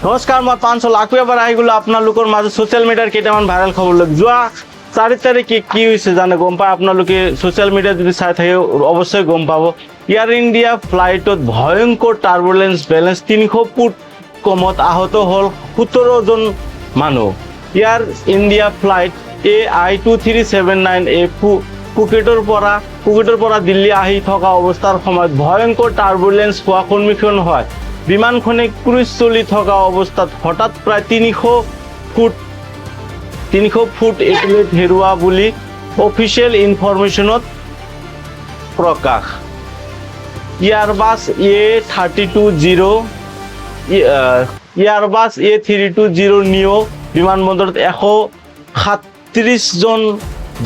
নমস্কাৰ, মই পাঞ্চল আকৌ এবাৰ আহি গ'লো আপোনালোকৰ মাজত ছ'চিয়েল মিডিয়াৰ কেইটামান ভাইৰেল খবৰ লৈ। যোৱা 4 তাৰিখে কি হৈছে জানে গম পায় আপোনালোকে, ছ'চিয়েল মিডিয়াত যদি চাই থাকে অৱশ্যই গম পাব। এয়াৰ ইণ্ডিয়া ফ্লাইটত ভয়ংকৰ টাৰ্বুলেঞ্চ, বেলেঞ্চ 300 ফুট কমত আহত হ'ল 17জন মানুহ। এয়াৰ ইণ্ডিয়া ফ্লাইট AI2379 ফুকেটৰ পৰা দিল্লী আহি থকা অৱস্থাৰ সময়ত ভয়ংকৰ টাৰ্বুলেঞ্চ হোৱা সন্মুখীন হয়। বিমানখনে ক্ৰুজ চলি থকা অৱস্থাত হঠাৎ প্ৰায় 300 ফুট এটিলেট হেৰুওৱা বুলি অফিচিয়েল ইনফৰমেশ্যনত প্ৰকাশ। এয়াৰবাছ A320 নিও বিমানবন্দৰত 137 জন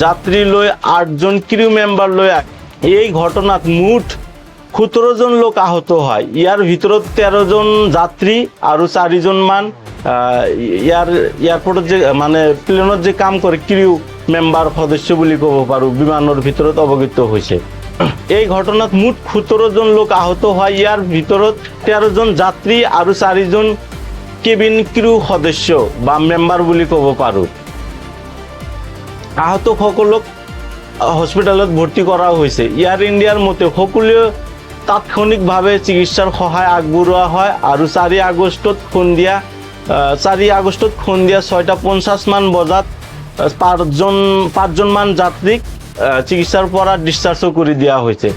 যাত্ৰী লৈ 8জন ক্ৰু মেম্বাৰ লৈ এই ঘটনাত মুঠ 17 জন লোক আহত হয়। ইয়াৰ ভিতৰত 13 জন যাত্ৰী আৰু 4 জন মান এয়াৰপোৰ্টত যে মানে প্লেনত যে কাম কৰে ক্ৰু মেম্বাৰ সদস্য বুলি ক'ব পাৰোঁ, বিমানৰ ভিতৰত অৱগত হৈছে। এই ঘটনাত মুঠ 17 জন লোক আহত হয়। ইয়াৰ ভিতৰত 13 জন যাত্ৰী আৰু 4 জন কেবিন ক্ৰু সদস্য বা মেম্বাৰ বুলি ক'ব পাৰোঁ। আহতসকলক হস্পিটেলত ভৰ্তি কৰা হৈছে। এয়াৰ ইণ্ডিয়াৰ মতে সকলোৱে তাৎক্ষণিকভাৱে চিকিৎসাৰ সহায় আগবঢ়োৱা হয় আৰু 4 আগষ্টত সন্ধিয়া 6:50 মান বজাত 5জন মান যাত্ৰীক চিকিৎসাৰ পৰা ডিছচাৰ্জো কৰি দিয়া হৈছে।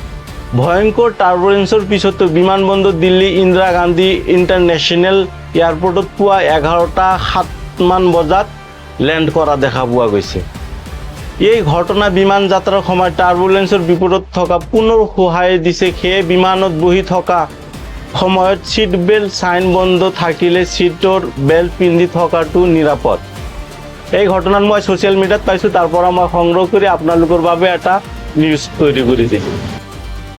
ভয়ংকৰ টাৰ্বুলেঞ্চৰ পিছতো বিমানবন্দৰ দিল্লী ইন্দিৰা গান্ধী ইণ্টাৰনেশ্যনেল এয়াৰপোৰ্টত পুৱা 11:07 মান বজাত লেণ্ড কৰা দেখা পোৱা গৈছে। এই ঘটনা বিমান যাত্ৰাৰ সময়ত টাৰ্বুলেঞ্চৰ বিপদত থকা পুনৰ সহায় দিছে। সেয়ে বিমানত বহি থকা সময়ত ছিট বেল্ট চাইন বন্ধ থাকিলে ছিটৰ বেল্ট পিন্ধি থকাটো নিৰাপদ। এই ঘটনাত মই ছ'চিয়েল মিডিয়াত পাইছোঁ, তাৰ পৰা মই সংগ্ৰহ কৰি আপোনালোকৰ বাবে এটা নিউজ তৈরি কৰি দিম।